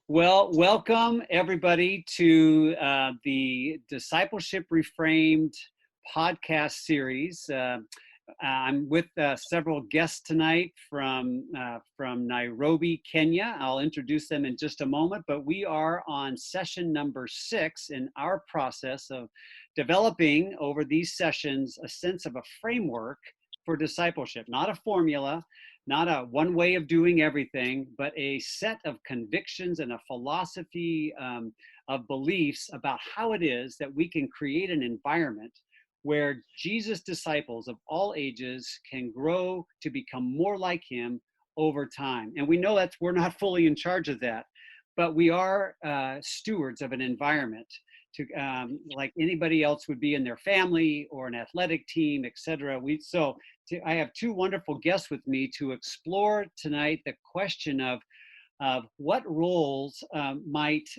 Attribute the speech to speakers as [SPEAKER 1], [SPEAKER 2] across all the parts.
[SPEAKER 1] Well, welcome everybody to the Discipleship Reframed podcast series. I'm with several guests tonight from Nairobi, Kenya. I'll introduce them in just a moment, but we are on session number 6 in our process of developing over these sessions a sense of a framework for discipleship, not a formula, not a one way of doing everything, but a set of convictions and a philosophy of beliefs about how it is that we can create an environment where Jesus' disciples of all ages can grow to become more like him over time. And we know that we're not fully in charge of that, but we are stewards of an environment to like anybody else would be in their family or an athletic team, etc. I have two wonderful guests with me to explore tonight the question of what roles might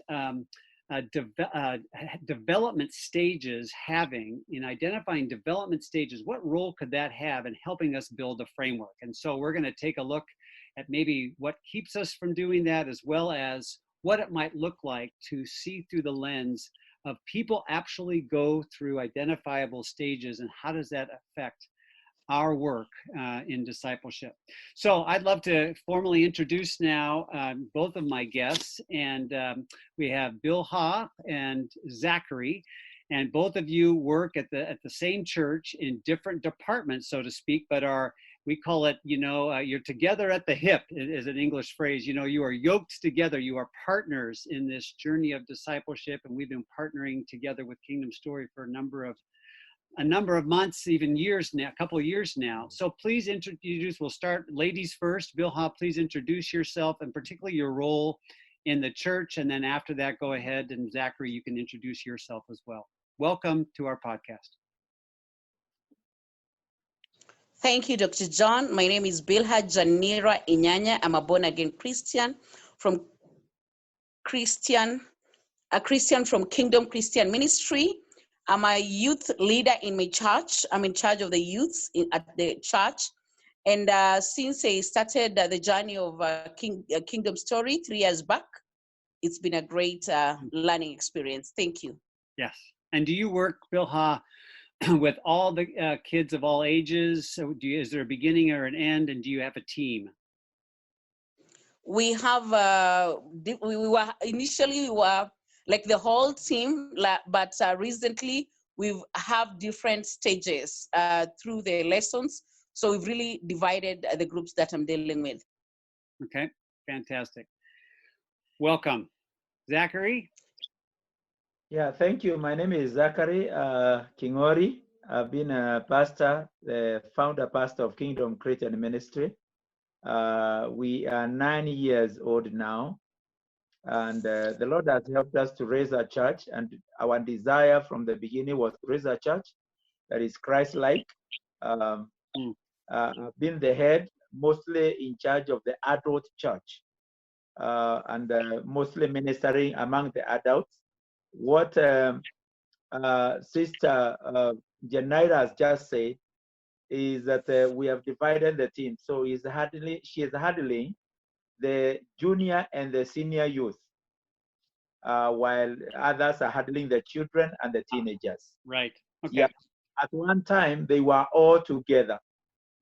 [SPEAKER 1] development stages having in identifying development stages, what role could that have in helping us build a framework? And so we're going to take a look at maybe what keeps us from doing that, as well as what it might look like to see through the lens of people actually go through identifiable stages, and how does that affect our work in discipleship. So I'd love to formally introduce now both of my guests, and we have Bill Ha and Zachary, and both of you work at the same church in different departments, so to speak, but we call it, you're together at the hip is an English phrase. You are yoked together. You are partners in this journey of discipleship, and we've been partnering together with Kingdom Story for a number of months, even years now, a couple of years now. So please introduce, we'll start ladies first. Bill Ha, please introduce yourself and particularly your role in the church. And then after that, go ahead, and Zachary, you can introduce yourself as well. Welcome to our podcast.
[SPEAKER 2] Thank you, Dr. John. My name is Bilha Janira Inyanya. I'm a born-again Christian from Kingdom Christian Ministry. I'm a youth leader in my church. I'm in charge of the youths at the church. And since I started the journey of Kingdom Story 3 years back, it's been a great learning experience. Thank you.
[SPEAKER 1] Yes. And do you work, Bill Ha, with all the kids of all ages? So is there a beginning or an end, and do you have a team?
[SPEAKER 2] We have, we were like the whole team, but recently we have different stages through the lessons. So we've really divided the groups that I'm dealing with.
[SPEAKER 1] Okay, fantastic. Welcome. Zachary?
[SPEAKER 3] Yeah, thank you. My name is Zachary Kingori. I've been a pastor, the founder pastor of Kingdom Christian Ministry. We are 9 years old now, and the Lord has helped us to raise a church, and our desire from the beginning was to raise a church that is Christ-like. I've been the head, mostly in charge of the adult church, and mostly ministering among the adults. What Sister Janira has just said is that we have divided the team. So she is handling the junior and the senior youth, while others are handling the children and the teenagers.
[SPEAKER 1] Right. Okay.
[SPEAKER 3] Yeah. At one time, they were all together,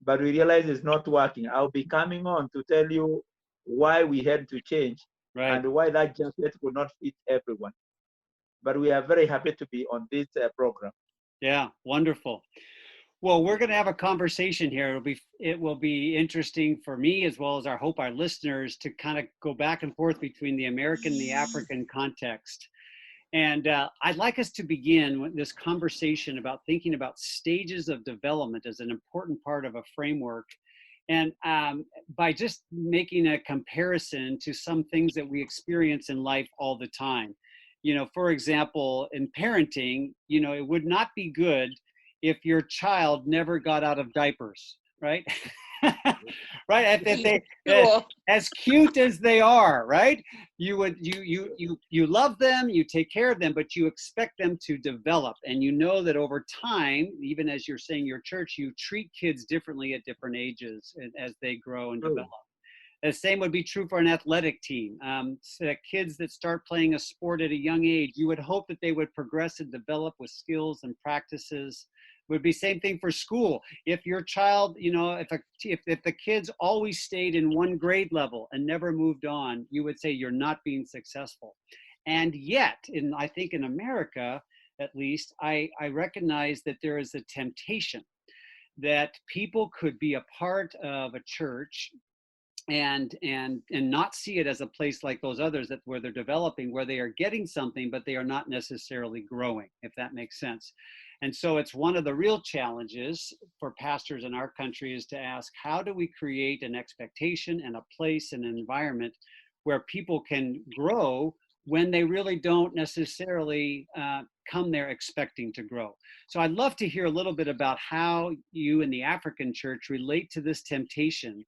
[SPEAKER 3] but we realized it's not working. I'll be coming on to tell you why we had to change, right, and why that jacket could not fit everyone. But we are very happy to be on this program.
[SPEAKER 1] Yeah, wonderful. Well, we're going to have a conversation here. It will be interesting for me, as well as I hope our listeners, to kind of go back and forth between the American and the African context. And I'd like us to begin with this conversation about thinking about stages of development as an important part of a framework. And by just making a comparison to some things that we experience in life all the time. For example, in parenting, it would not be good if your child never got out of diapers, right? Right? As cute as they are, right? You love them, you take care of them, but you expect them to develop. And you know that over time, even as you're saying your church, you treat kids differently at different ages as they grow and develop. The same would be true for an athletic team. So kids that start playing a sport at a young age, you would hope that they would progress and develop with skills and practices. Would be same thing for school. If your child, if the kids always stayed in one grade level and never moved on, you would say you're not being successful. And yet, I think in America, at least, I recognize that there is a temptation that people could be a part of a church and not see it as a place like those others where they're developing, where they are getting something, but they are not necessarily growing, if that makes sense. And so it's one of the real challenges for pastors in our country is to ask, how do we create an expectation and a place and an environment where people can grow when they really don't necessarily come there expecting to grow? So I'd love to hear a little bit about how you in the African church relate to this temptation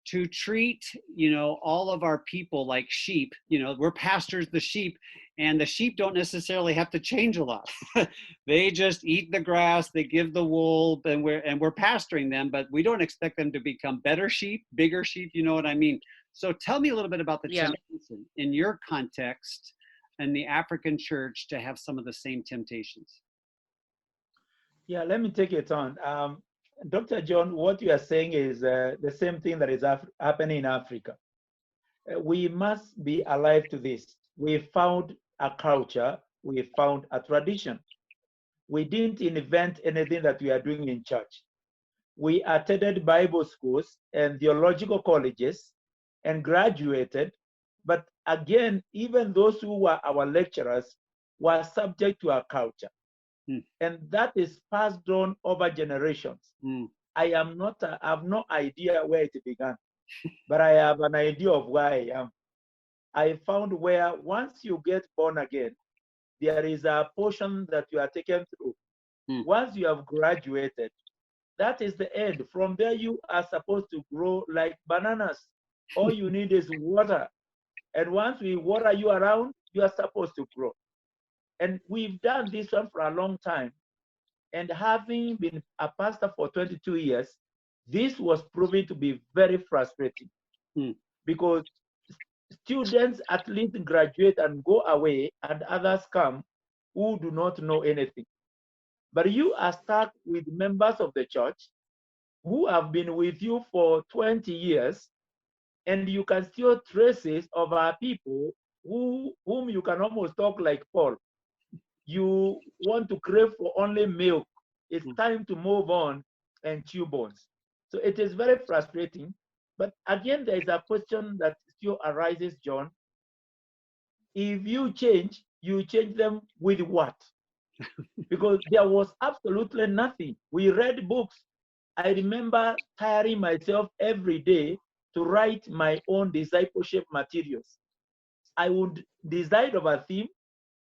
[SPEAKER 1] to treat, all of our people like sheep. We're pastors, the sheep, and the sheep don't necessarily have to change a lot. They just eat the grass, they give the wool, and we're pastoring them, but we don't expect them to become better sheep, bigger sheep, you know what I mean? So tell me a little bit about the temptation in your context in the African church to have some of the same temptations.
[SPEAKER 3] Yeah, let me take it on. Dr. John, what you are saying is the same thing that is happening in Africa. We must be alive to this. We found a culture, we found a tradition. We didn't invent anything that we are doing in church. We attended Bible schools and theological colleges and graduated. But again, even those who were our lecturers were subject to our culture. And that is passed on over generations. I have no idea where it began, but I have an idea of where I am. I found where once you get born again, there is a portion that you are taken through. Once you have graduated, that is the end. From there, you are supposed to grow like bananas. All you need is water. And once we water you around, you are supposed to grow. And we've done this one for a long time. And having been a pastor for 22 years, this was proving to be very frustrating because students at least graduate and go away and others come who do not know anything. But you are stuck with members of the church who have been with you for 20 years, and you can still traces of our people whom you can almost talk like Paul. You want to crave for only milk. It's time to move on and chew bones. So it is very frustrating. But again, there is a question that still arises, John. If you change them with what? Because there was absolutely nothing. We read books. I remember tiring myself every day to write my own discipleship materials. I would decide of a theme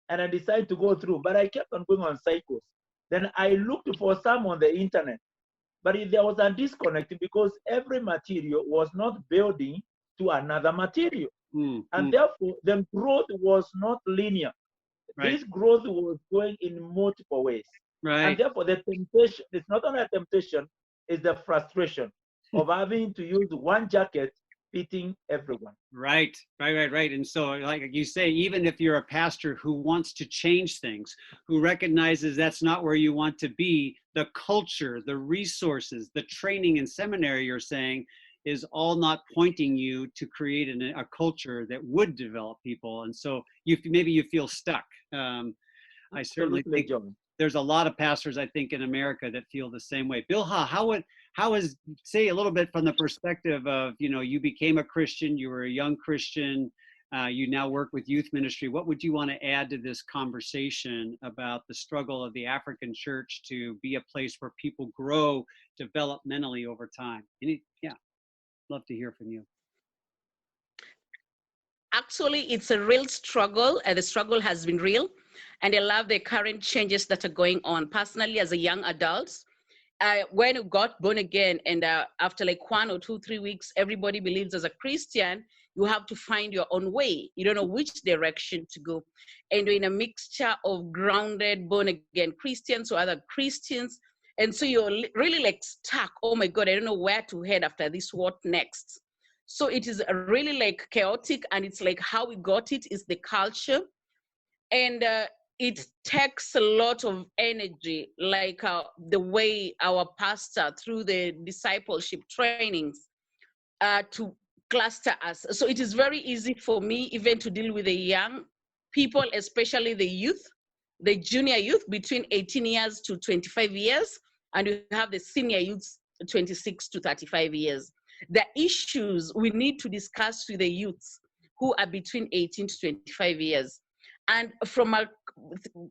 [SPEAKER 3] and I decided to go through, but I kept on going on cycles. Then I looked for some on the internet, but there was a disconnect because every material was not building to another material. And therefore, the growth was not linear. Right. This growth was going in multiple ways. Right. And therefore, the temptation, it's not only a temptation, it's the frustration of having to use one jacket fitting everyone.
[SPEAKER 1] Right. And so, like you say, even if you're a pastor who wants to change things, who recognizes that's not where you want to be, the culture, the resources, the training and seminary you're saying is all not pointing you to create a culture that would develop people. And so maybe you feel stuck. I certainly think there's a lot of pastors, I think, in America that feel the same way. Bill, how is, say a little bit from the perspective of, you became a Christian, you were a young Christian, you now work with youth ministry. What would you want to add to this conversation about the struggle of the African church to be a place where people grow developmentally over time? Love to hear from you.
[SPEAKER 2] Actually, it's a real struggle, and the struggle has been real. And I love the current changes that are going on. Personally, as a young adult, when you got born again, and after like 1 or 2, 3 weeks, everybody believes as a Christian, you have to find your own way. You don't know which direction to go. And you're in a mixture of grounded, born again Christians or other Christians. And so you're really like stuck. Oh my God, I don't know where to head after this. What next? So it is really like chaotic, and it's like how we got it is the culture. And it takes a lot of energy, like the way our pastor through the discipleship trainings to cluster us. So it is very easy for me even to deal with the young people, especially the youth, the junior youth between 18 years to 25 years, and you have the senior youths 26 to 35 years. The issues we need to discuss with the youths who are between 18 to 25 years. And from a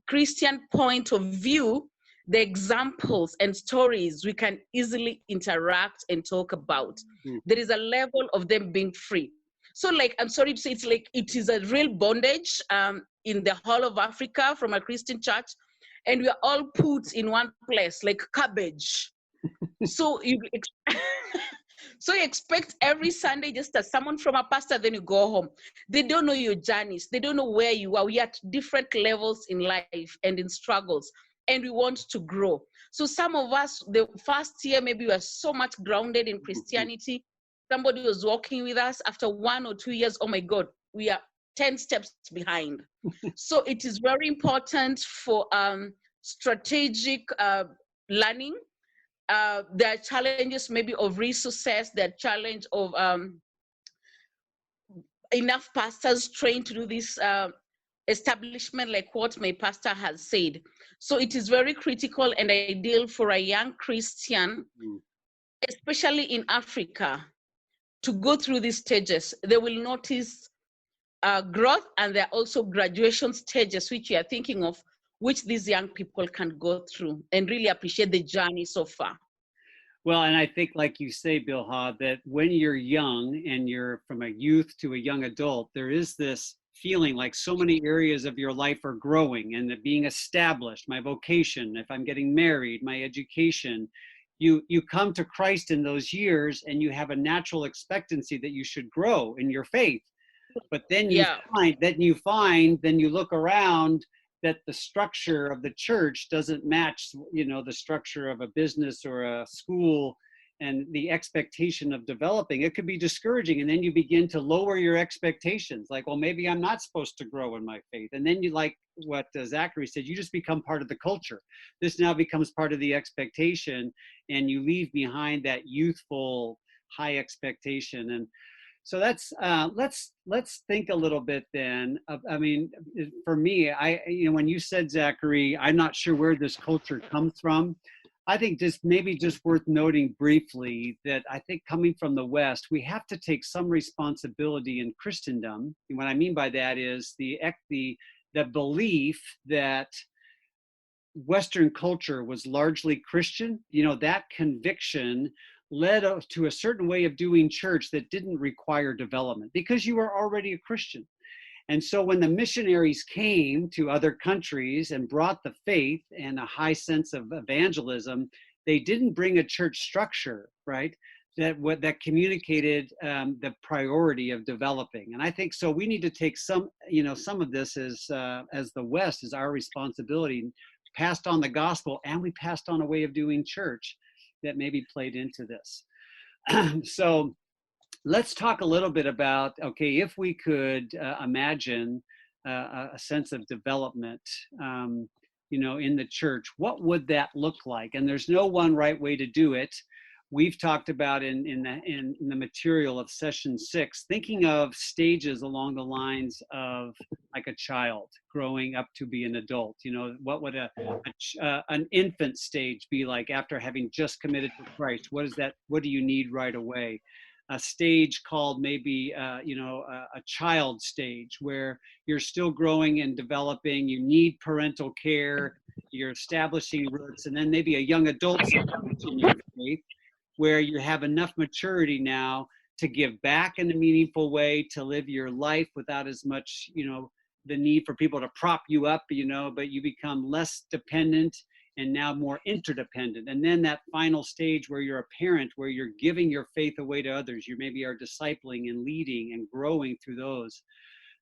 [SPEAKER 2] Christian point of view, the examples and stories we can easily interact and talk about. There is a level of them being free. So like, I'm sorry to say, it's like, it is a real bondage in the whole of Africa from a Christian church. And we are all put in one place, like cabbage. So you so you expect every Sunday just as someone from a pastor, then you go home. They don't know your journeys. They don't know where you are. We are at different levels in life and in struggles, and we want to grow. So some of us, the first year, maybe we are so much grounded in Christianity. Somebody was walking with us. After 1 or 2 years, oh my God, we are 10 steps behind. So it is very important for strategic learning. There are challenges maybe of resources, there are challenge of enough pastors trained to do this establishment, like what my pastor has said. So it is very critical and ideal for a young Christian, especially in Africa, to go through these stages. They will notice growth, and there are also graduation stages which you are thinking of, which these young people can go through, and really appreciate the journey so far.
[SPEAKER 1] Well, and I think, like you say, Bilha, that when you're young and you're from a youth to a young adult, there is this feeling like so many areas of your life are growing and that being established, my vocation, if I'm getting married, my education, you come to Christ in those years and you have a natural expectancy that you should grow in your faith. But then you look around that the structure of the church doesn't match, the structure of a business or a school, and the expectation of developing. It could be discouraging. And then you begin to lower your expectations. Like, well, maybe I'm not supposed to grow in my faith. And then you, like what Zachary said, you just become part of the culture. This now becomes part of the expectation, and you leave behind that youthful high expectation. And so that's let's think a little bit then. I mean, for me, when you said, Zachary, I'm not sure where this culture comes from. I think just worth noting briefly that I think coming from the West, we have to take some responsibility in Christendom. And what I mean by that is the belief that Western culture was largely Christian. That conviction led us to a certain way of doing church that didn't require development because you were already a Christian. And so when the missionaries came to other countries and brought the faith and a high sense of evangelism, they didn't bring a church structure, right? That communicated the priority of developing. And I think so we need to take some of this as the West is our responsibility, passed on the gospel, and we passed on a way of doing church that maybe played into this. So let's talk a little bit about, okay, if we could imagine a sense of development, in the church, what would that look like? And there's no one right way to do it. We've talked about in the material of session 6, thinking of stages along the lines of like a child growing up to be an adult. What would an infant stage be like after having just committed to Christ? What do you need right away? A stage called maybe a child stage where you're still growing and developing. You need parental care. You're establishing roots, and then maybe a young adult stage in your faith, where you have enough maturity now to give back in a meaningful way, to live your life without as much, the need for people to prop you up, but you become less dependent and now more interdependent. And then that final stage where you're a parent, where you're giving your faith away to others, you maybe are discipling and leading and growing through those.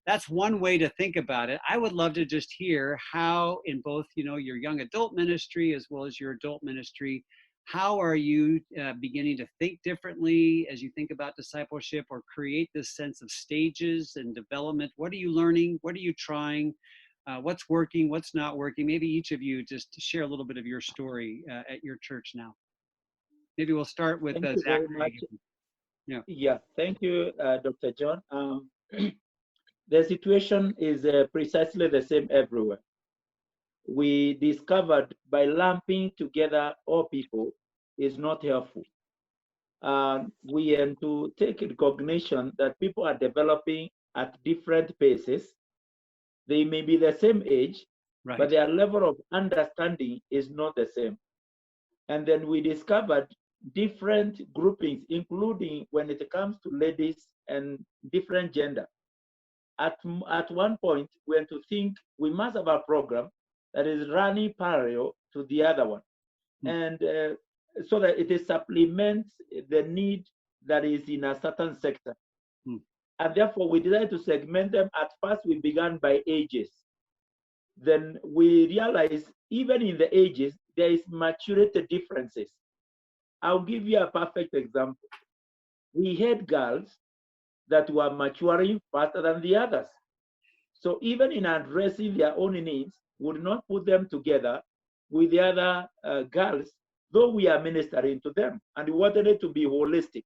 [SPEAKER 1] That's one way to think about it. I would love to just hear how in both, your young adult ministry as well as your adult ministry, how are you beginning to think differently as you think about discipleship, or create this sense of stages and development? What are you learning? What are you trying? What's working? What's not working? Maybe each of you just share a little bit of your story at your church now. Maybe we'll start with
[SPEAKER 3] Thank you very much.
[SPEAKER 1] Zachary. Yeah.
[SPEAKER 3] Yeah, thank you, Dr. John. The situation is precisely the same everywhere. We discovered by lumping together all people is not helpful. We have to take recognition that people are developing at different paces. They may be the same age,
[SPEAKER 1] Right.
[SPEAKER 3] but their level of understanding is not the same. And then we discovered different groupings, including when it comes to ladies and different gender. At one point, we had to think we must have a program that is running parallel to the other one. And so that it supplements the need that is in a certain sector. And therefore, we decided to segment them. At first, we began by ages. Then we realized even in the ages, there is maturity differences. I'll give you a perfect example. We had girls that were maturing faster than the others. So even in addressing their own needs, we would not put them together with the other girls, though we are ministering to them, and we wanted it to be holistic.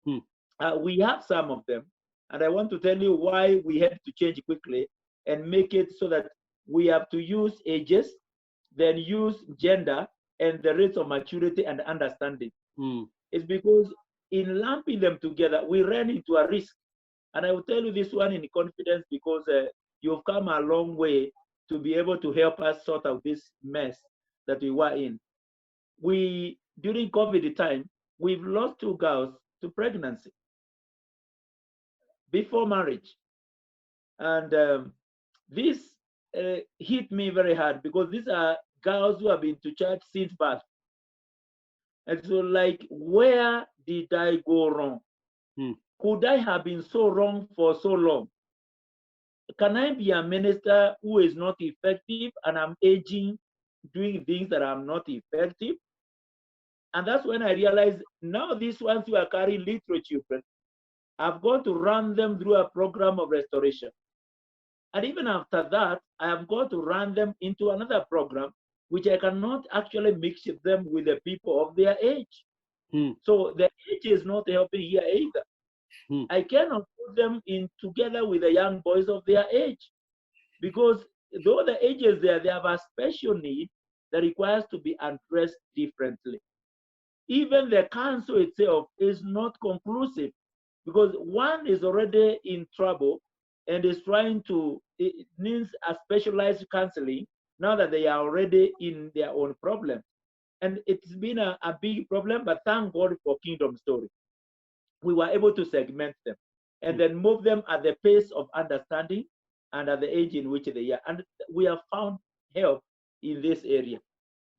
[SPEAKER 3] We have some of them, and I want to tell you why we had to change quickly and make it so that we have to use ages, then use gender and the rates of maturity and understanding. It's because in lumping them together, we ran into a risk. And I will tell you this one in confidence because you've come a long way to be able to help us sort out this mess that we were in. During COVID time, we've lost 2 girls to pregnancy before marriage. And this hit me very hard because these are girls who have been to church since birth. And so like, where did I go wrong? Could I have been so wrong for so long? Can I be a minister who is not effective and I'm aging, doing things that I'm not effective? And that's when I realized now these ones who are carrying little children, I've got to run them through a program of restoration. And even after that, I have got to run them into another program, which I cannot actually mix them with the people of their age. So the age is not helping here either. I cannot put them in together with the young boys of their age, because though the age is there, they have a special need that requires to be addressed differently. Even the council itself is not conclusive, because one is already in trouble and is trying to, it needs a specialized counseling now that they are already in their own problem. And it's been a big problem, but thank God for Kingdom Story. We were able to segment them and then move them at the pace of understanding and at the age in which they are. And we have found help in this area.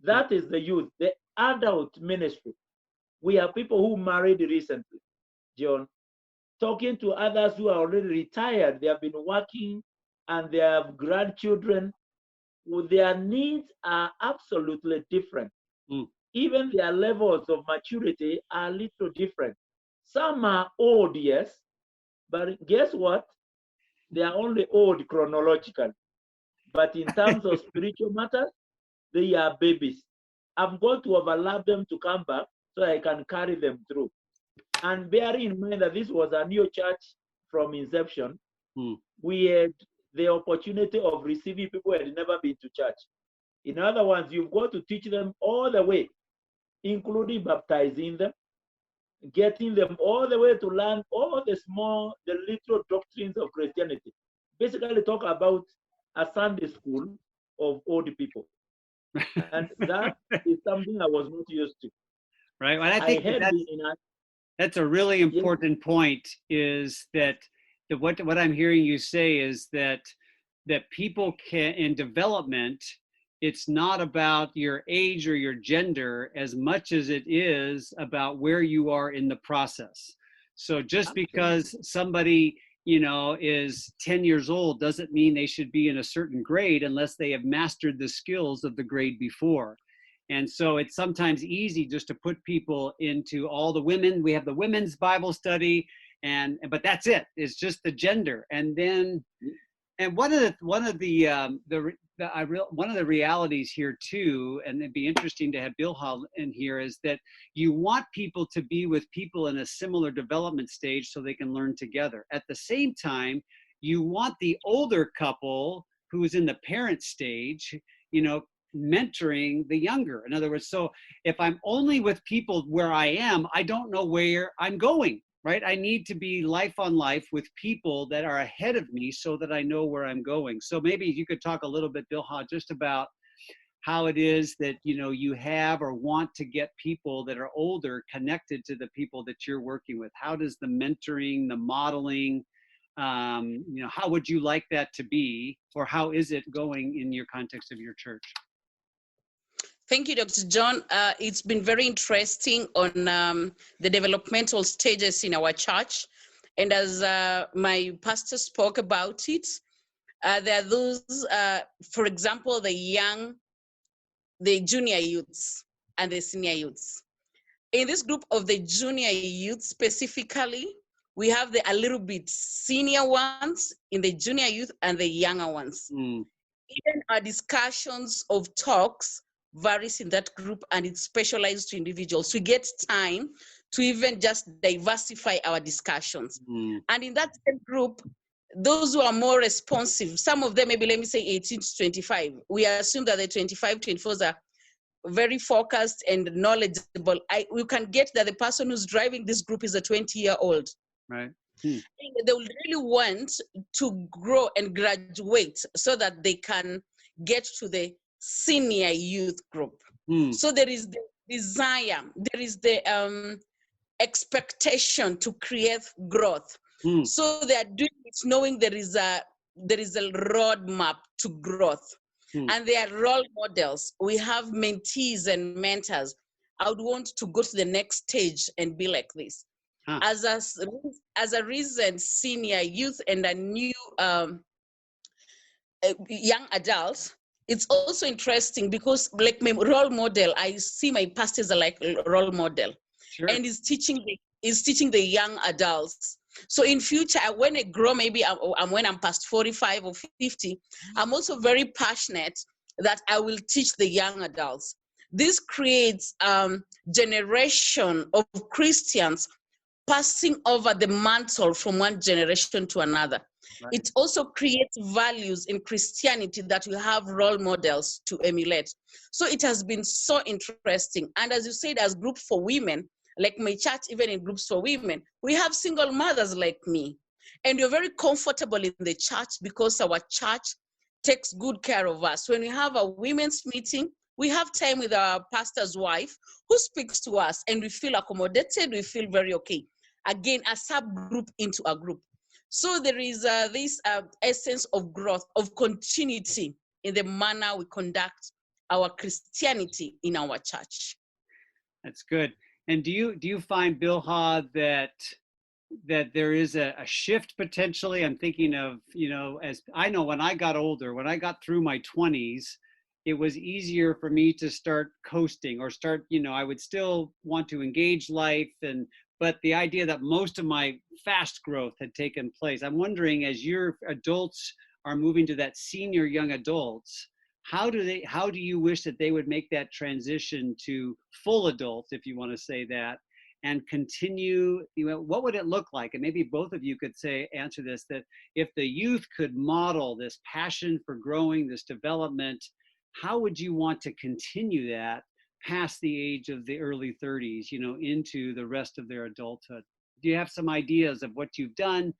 [SPEAKER 3] That is the youth, the adult ministry. We have people who married recently, John, talking to others who are already retired. They have been working and they have grandchildren. Their needs are absolutely different. Even their levels of maturity are a little different. Some are old, yes, but guess what? They are only old chronologically. But in terms of spiritual matters, they are babies. I'm going to overlap them to come back so I can carry them through. And bearing in mind that this was a new church from inception, we had the opportunity of receiving people who had never been to church. In other words, you've got to teach them all the way, including baptizing them, getting them all the way to learn all the little doctrines of Christianity. Basically talk about a Sunday school of old people. And that is something I was not used to.
[SPEAKER 1] Right. Well, I think that's a really important point, is that what I'm hearing you say is that people can, in development, it's not about your age or your gender as much as it is about where you are in the process. So just because somebody, is 10 years old doesn't mean they should be in a certain grade unless they have mastered the skills of the grade before. And so it's sometimes easy just to put people into all the women. We have the women's Bible study, but that's it. It's just the gender. And then, and one of the realities here too, and it'd be interesting to have Bill Hall in here, is that you want people to be with people in a similar development stage so they can learn together. At the same time, you want the older couple who's in the parent stage, mentoring the younger. In other words, so if I'm only with people where I am, I don't know where I'm going, right? I need to be life on life with people that are ahead of me so that I know where I'm going. So maybe you could talk a little bit, Bill Ha, just about how it is that, you have or want to get people that are older connected to the people that you're working with. How does the mentoring, the modeling, how would you like that to be, or how is it going in your context of your church?
[SPEAKER 2] Thank you, Dr. John. It's been very interesting on the developmental stages in our church. And as my pastor spoke about it, there are those, for example, the junior youths and the senior youths. In this group of the junior youth specifically, we have a little bit senior ones in the junior youth and the younger ones. Even our discussions of talks varies in that group, and it's specialized to individuals. We get time to even just diversify our discussions. And in that same group, those who are more responsive, some of them, maybe let me say 18 to 25, we assume that the 25, 24s are very focused and knowledgeable. We can get that the person who's driving this group is a 20-year-old.
[SPEAKER 1] Right.
[SPEAKER 2] They will really want to grow and graduate so that they can get to the senior youth group. So there is the desire, there is the expectation to create growth. So they are doing it knowing there is a roadmap to growth. And they are role models. We have mentees and mentors. I would want to go to the next stage and be like this. As a recent senior youth and a new young adult, it's also interesting because, like my role model, I see my pastors are like role model. Sure. And is teaching the young adults. So in future, when I grow, maybe when I'm past 45 or 50, I'm also very passionate that I will teach the young adults. This creates generation of Christians passing over the mantle from one generation to another. Right. It also creates values in Christianity that we have role models to emulate. So it has been so interesting. And as you said, as group for women, like my church, even in groups for women, we have single mothers like me. And we're very comfortable in the church because our church takes good care of us. When we have a women's meeting, we have time with our pastor's wife who speaks to us, and we feel accommodated, we feel very okay. Again, a subgroup into a group. So there is this essence of growth, of continuity in the manner we conduct our Christianity in our church.
[SPEAKER 1] That's good. And do you find, Bill Ha, that there is a shift potentially? I'm thinking of, as I know when I got older, when I got through my 20s, it was easier for me to start coasting or start, I would still want to engage life, but the idea that most of my fast growth had taken place. I'm wondering, as your adults are moving to that senior young adults, how do you wish that they would make that transition to full adults, if you want to say that, and continue, what would it look like? And maybe both of you could answer this, that if the youth could model this passion for growing, this development, how would you want to continue that past the age of the early 30s, into the rest of their adulthood? Do you have some ideas of what you've done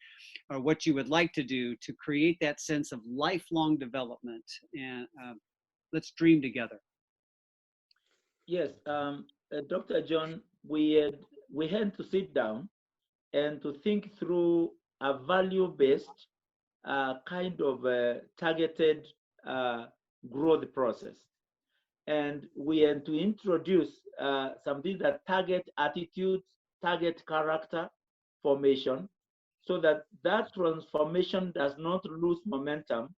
[SPEAKER 1] or what you would like to do to create that sense of lifelong development? And let's dream together.
[SPEAKER 3] Yes, Dr. John, we had to sit down and to think through a value-based kind of targeted growth process. And we had to introduce something that target attitudes, target character formation, so that transformation does not lose momentum,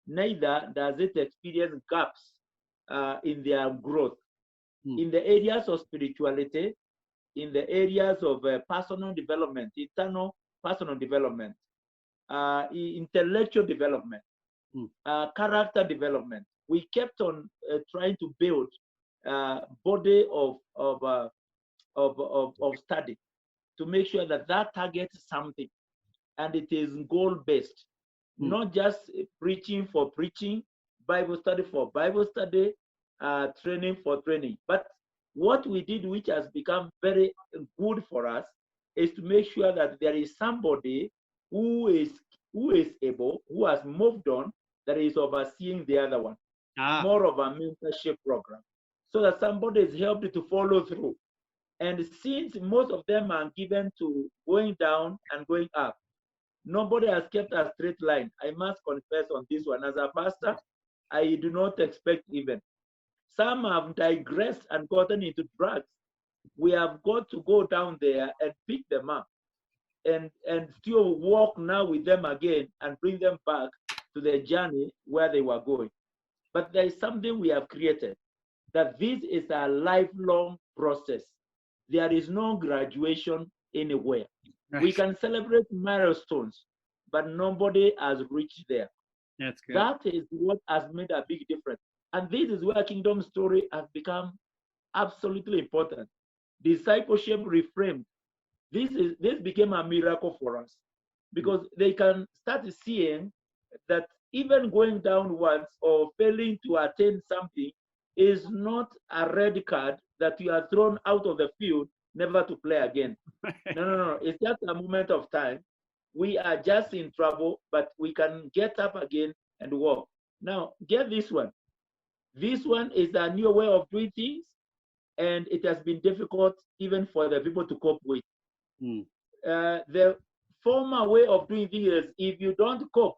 [SPEAKER 3] neither does it experience gaps in their growth. in the areas of spirituality, in the areas of personal development, internal personal development, intellectual development, character development. We kept on trying to build a body of study to make sure that that targets something, and it is goal-based, not just preaching for preaching, Bible study for Bible study, training for training. But what we did, which has become very good for us, is to make sure that there is somebody who is able, who has moved on, that is overseeing the other one. More of a mentorship program, so that somebody is helped to follow through. And since most of them are given to going down and going up, nobody has kept a straight line. I must confess on this one. As a pastor, I do not expect even. Some have digressed and gotten into drugs. We have got to go down there and pick them up and still walk now with them again and bring them back to the journey where they were going. But there is something we have created, that this is a lifelong process. There is no graduation anywhere. Right. We can celebrate milestones, but nobody has reached there.
[SPEAKER 1] That's good.
[SPEAKER 3] That is what has made a big difference. And this is where Kingdom Story has become absolutely important. Discipleship Reframed. This became a miracle for us, because they can start seeing that even going downwards or failing to attain something is not a red card that you are thrown out of the field, never to play again. No. It's just a moment of time. We are just in trouble, but we can get up again and walk. Now, get this one. This one is a new way of doing things, and it has been difficult even for the people to cope with. The former way of doing things is, if you don't cope,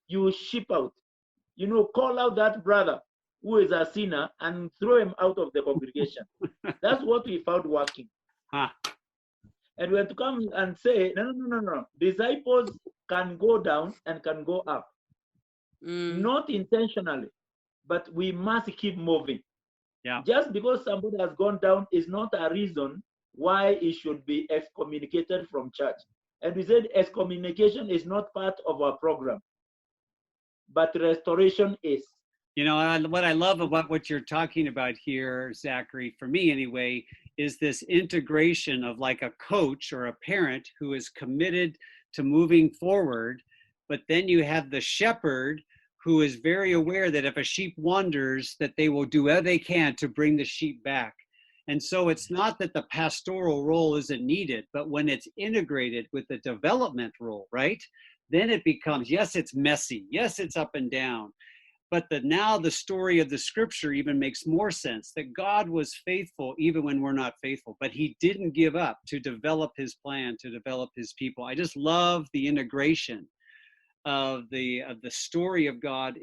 [SPEAKER 3] you ship out. Call out that brother who is a sinner and throw him out of the congregation. That's what we found working. And we have to come and say, no. Disciples can go down and can go up. Not intentionally, but we must keep moving.
[SPEAKER 1] Yeah.
[SPEAKER 3] Just because somebody has gone down is not a reason why he should be excommunicated from church. And we said excommunication is not part of our program, but restoration is.
[SPEAKER 1] What I love about what you're talking about here, Zachary, for me anyway, is this integration of like a coach or a parent who is committed to moving forward, but then you have the shepherd who is very aware that if a sheep wanders, that they will do whatever they can to bring the sheep back. And so it's not that the pastoral role isn't needed, but when it's integrated with the development role, right? Then it becomes, yes, it's messy. Yes, it's up and down. But now the story of the scripture even makes more sense, that God was faithful even when we're not faithful, but he didn't give up to develop his plan, to develop his people. I just love the integration of the story of God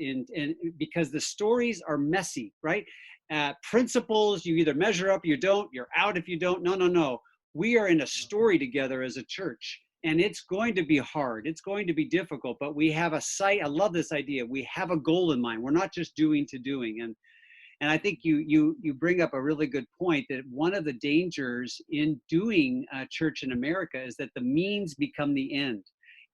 [SPEAKER 1] because the stories are messy, right? Principles, you either measure up, you don't, you're out if you don't. No. We are in a story together as a church. And it's going to be hard. It's going to be difficult, but we have a sight. I love this idea. We have a goal in mind. We're not just doing to doing. And I think you bring up a really good point, that one of the dangers in doing church in America is that the means become the end.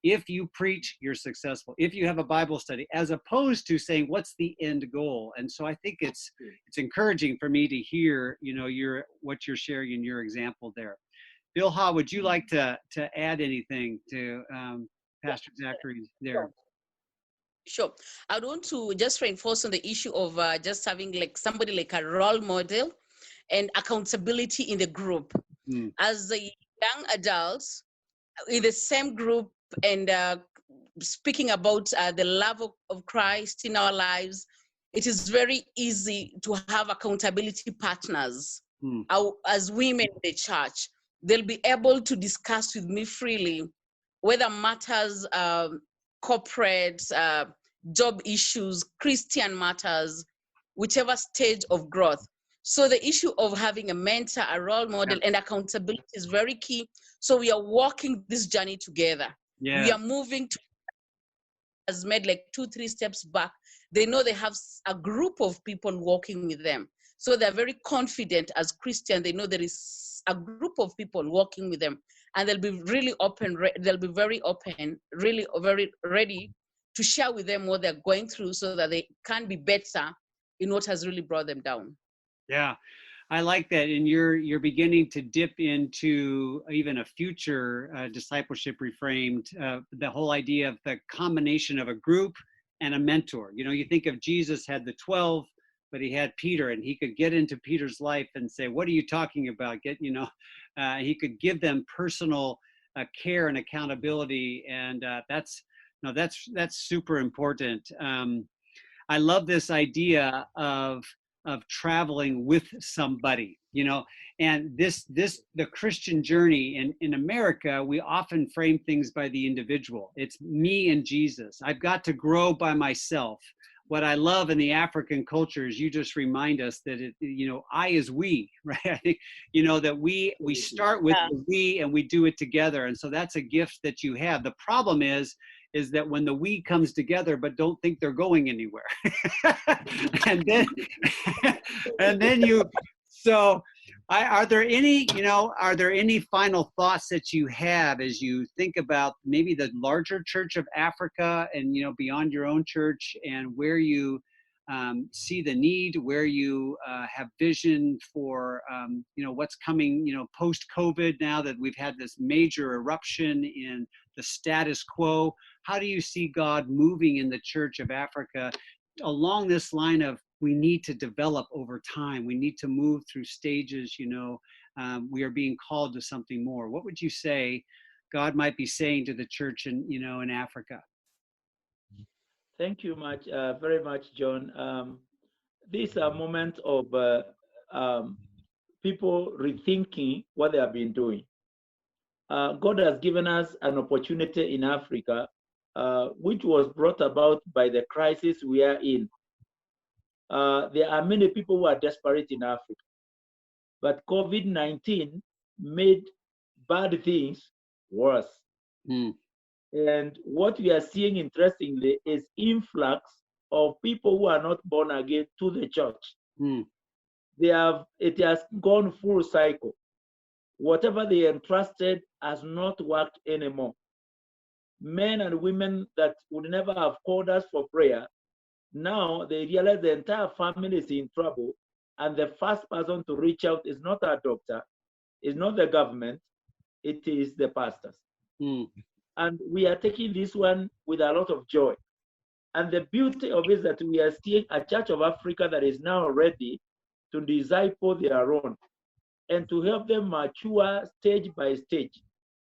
[SPEAKER 1] If you preach, you're successful. If you have a Bible study, as opposed to saying, what's the end goal? And so I think it's encouraging for me to hear, what you're sharing in your example there. Bill Ha, would you like to add anything to Pastor Zachary there?
[SPEAKER 2] Sure. I want to just reinforce on the issue of just having like somebody like a role model and accountability in the group. As the young adults in the same group and speaking about the love of Christ in our lives, it is very easy to have accountability partners as women in the church. They'll be able to discuss with me freely whether matters, corporate, job issues, Christian matters, whichever stage of growth. So the issue of having a mentor, a role model, and accountability is very key. So we are walking this journey together. Yeah. We are moving to, has made like 2-3 steps back. They know they have a group of people walking with them. So they're very confident as Christians. They know there is a group of people walking with them, and they'll be really open. They'll be very open, really very ready to share with them what they're going through, so that they can be better in what has really brought them down.
[SPEAKER 1] Yeah, I like that. And you're beginning to dip into even a future discipleship reframed, the whole idea of the combination of a group and a mentor. You know, you think of Jesus had the 12, but he had Peter, and he could get into Peter's life and say, what are you talking about? He could give them personal care and accountability. And that's super important. I love this idea of traveling with somebody, you know, and the Christian journey in America, we often frame things by the individual. It's me and Jesus. I've got to grow by myself. What I love in the African culture is you just remind us that I is we, right? I think, that we start with the we and we do it together. And so that's a gift that you have. The problem is that when the we comes together, but don't think they're going anywhere. and then are there any final thoughts that you have as you think about maybe the larger church of Africa and, beyond your own church, and where you see the need, where you have vision for, what's coming, post-COVID, now that we've had this major eruption in the status quo? How do you see God moving in the Church of Africa along this line of, we need to develop over time. We need to move through stages, we are being called to something more. What would you say God might be saying to the church in Africa?
[SPEAKER 3] Thank you very much, John. This is a moment of people rethinking what they have been doing. God has given us an opportunity in Africa, which was brought about by the crisis we are in. There are many people who are desperate in Africa, but COVID-19 made bad things worse. And what we are seeing, interestingly, is influx of people who are not born again to the church. It has gone full cycle. Whatever they entrusted has not worked anymore. Men and women that would never have called us for prayer, now they realize the entire family is in trouble, and the first person to reach out is not our doctor, is not the government, it is the pastors. And we are taking this one with a lot of joy. And the beauty of it is that we are seeing a Church of Africa that is now ready to disciple their own and to help them mature stage by stage,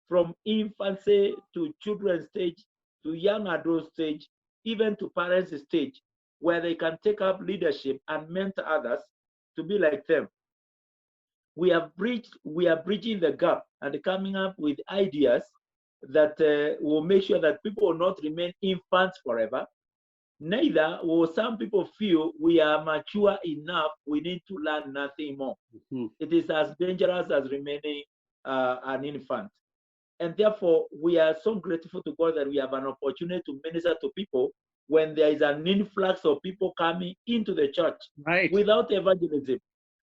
[SPEAKER 3] from infancy to children's stage, to young adult stage, even to parents' stage, where they can take up leadership and mentor others to be like them. We are bridging the gap and coming up with ideas that will make sure that people will not remain infants forever. Neither will some people feel we are mature enough, we need to learn nothing more. It is as dangerous as remaining an infant. And therefore, we are so grateful to God that we have an opportunity to minister to people when there is an influx of people coming into the church without evangelism.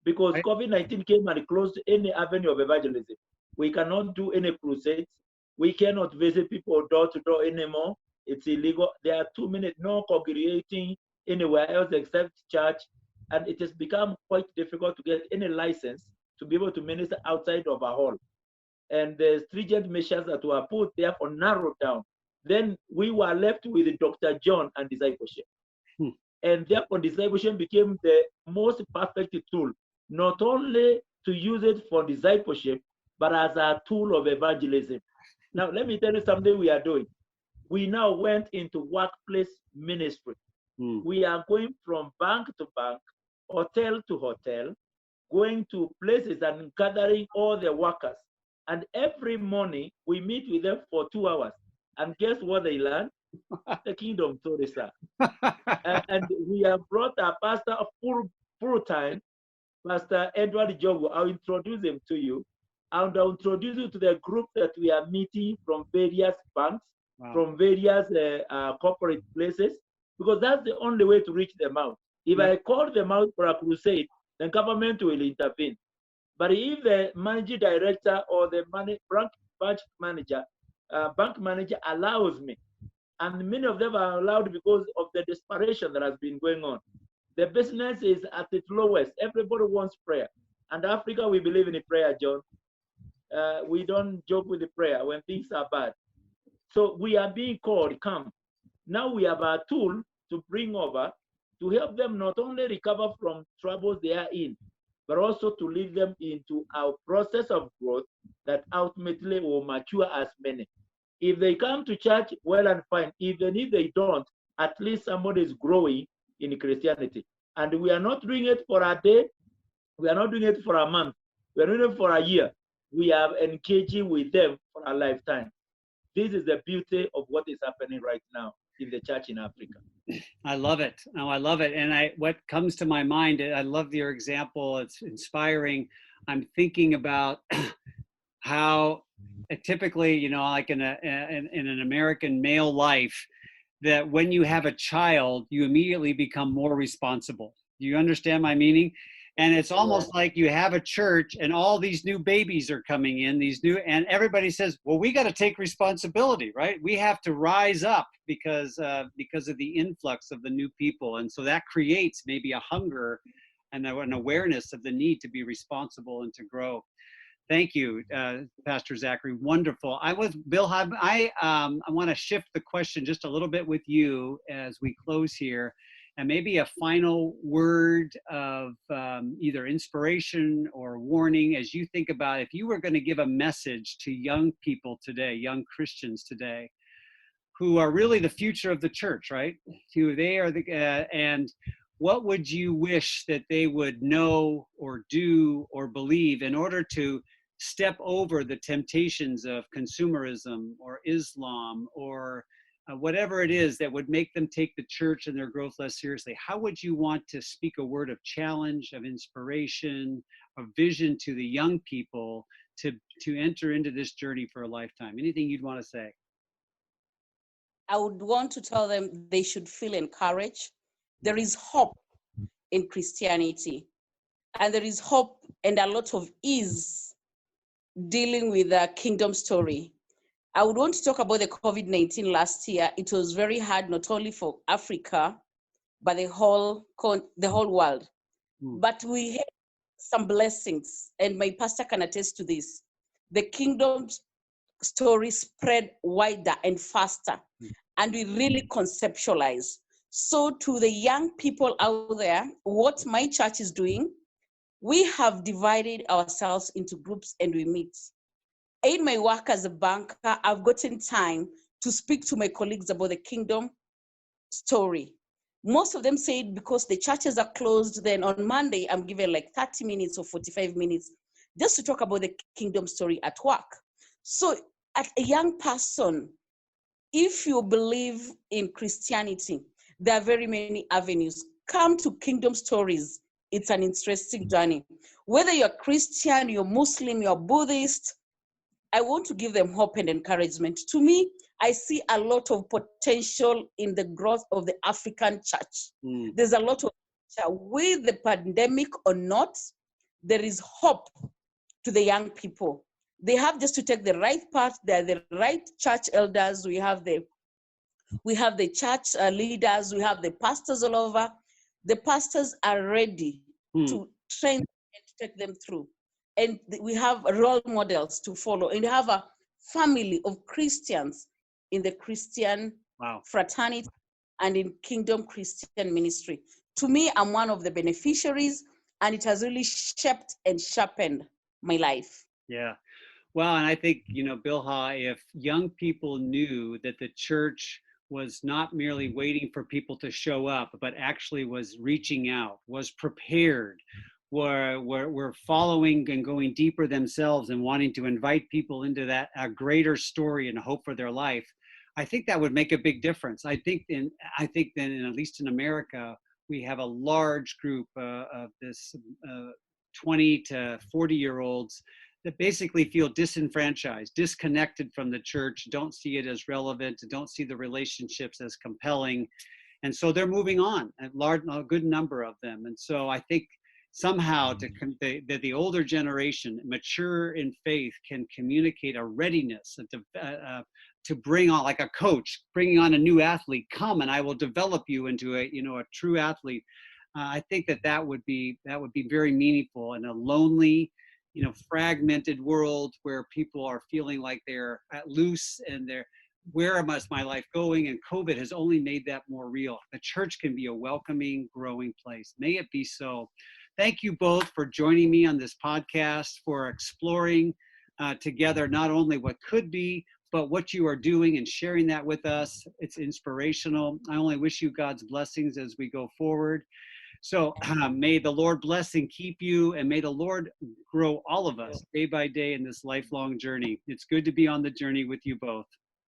[SPEAKER 3] Because COVID-19 came and closed any avenue of evangelism. We cannot do any crusades. We cannot visit people door to door anymore. It's illegal. There are 2 minutes, no congregating anywhere else except church. And it has become quite difficult to get any license to be able to minister outside of a hall. And the stringent measures that were put therefore narrowed down. Then we were left with Dr. John and discipleship. And therefore discipleship became the most perfect tool, not only to use it for discipleship, but as a tool of evangelism. Now, let me tell you something we are doing. We now went into workplace ministry. We are going from bank to bank, hotel to hotel, going to places and gathering all the workers. And every morning we meet with them for 2 hours. And guess what they learn? The kingdom story, sir. And we have brought our pastor full time, Pastor Edward Jogo. I'll introduce him to you. And I'll introduce you to the group that we are meeting from various banks, from various corporate places, because that's the only way to reach them out. If I call them out for a crusade, the government will intervene. But if the managing director or the bank manager allows me, and many of them are allowed because of the desperation that has been going on. The business is at its lowest. Everybody wants prayer. And Africa, we believe in prayer, John. We don't joke with the prayer when things are bad. So we are being called, come. Now we have a tool to bring over to help them not only recover from troubles they are in, but also to lead them into our process of growth that ultimately will mature as many. If they come to church, well and fine. Even if they don't, at least somebody is growing in Christianity. And we are not doing it for a day. We are not doing it for a month. We are doing it for a year. We are engaging with them for a lifetime. This is the beauty of what is happening right now in the church in Africa.
[SPEAKER 1] I love it. Oh, I love it. And what comes to my mind, I love your example. It's inspiring. I'm thinking about how typically, you know, like in an American male life, that when you have a child, you immediately become more responsible. Do you understand my meaning? And it's almost like you have a church and all these new babies are coming in, and everybody says, well, we got to take responsibility, right? We have to rise up because of the influx of the new people. And so that creates maybe a hunger and an awareness of the need to be responsible and to grow. Thank you, Pastor Zachary. Wonderful. Bill, I want to shift the question just a little bit with you as we close here, and maybe a final word of either inspiration or warning as you think about if you were going to give a message to young people today, young Christians today, who are really the future of the church, right? Who they are, and what would you wish that they would know or do or believe in order to step over the temptations of consumerism or Islam or whatever it is that would make them take the church and their growth less seriously? How would you want to speak a word of challenge, of inspiration, of vision to the young people to enter into this journey for a lifetime? Anything you'd want to say?
[SPEAKER 2] I would want to tell them they should feel encouraged. There is hope in Christianity, and there is hope and a lot of ease dealing with the kingdom story. I would want to talk about the COVID-19 last year. It was very hard, not only for Africa, but the whole world. But we had some blessings, and my pastor can attest to this. The kingdom story spread wider and faster, and we really conceptualize. So to the young people out there, what my church is doing, we have divided ourselves into groups and we meet. In my work as a banker, I've gotten time to speak to my colleagues about the kingdom story. Most of them said because the churches are closed, then on Monday, I'm given like 30 minutes or 45 minutes just to talk about the kingdom story at work. So as a young person, if you believe in Christianity, there are very many avenues. Come to Kingdom Stories. It's an interesting journey. Whether you're Christian, you're Muslim, you're Buddhist, I want to give them hope and encouragement. To me, I see a lot of potential in the growth of the African church. There's a lot of, with the pandemic or not, there is hope to the young people. They have just to take the right path. They're the right church elders. We have the church leaders. We have the pastors all over. The pastors are ready to train and to take them through. And we have role models to follow. And we have a family of Christians in the Christian fraternity and in Kingdom Christian ministry. To me, I'm one of the beneficiaries, and it has really shaped and sharpened my life.
[SPEAKER 1] Yeah. Well, and I think, Bilha, if young people knew that the church was not merely waiting for people to show up, but actually was reaching out, was prepared, were following and going deeper themselves and wanting to invite people into that a greater story and hope for their life, I think that would make a big difference. I think then, at least in America, we have a large group of this 20 to 40-year-olds that basically feel disenfranchised, disconnected from the church, don't see it as relevant, don't see the relationships as compelling. And so they're moving on, a good number of them. And so I think somehow that the older generation, mature in faith, can communicate a readiness to bring on, like a coach bringing on a new athlete. Come and I will develop you into a true athlete. I think that would be very meaningful in a lonely, fragmented world where people are feeling like they're at loose and they're, where am my life going? And COVID has only made that more real. The church can be a welcoming, growing place. May it be so. Thank you both for joining me on this podcast, for exploring together not only what could be, but what you are doing and sharing that with us. It's inspirational. I only wish you God's blessings as we go forward. So may the Lord bless and keep you, and may the Lord grow all of us day by day in this lifelong journey. It's good to be on the journey with you both.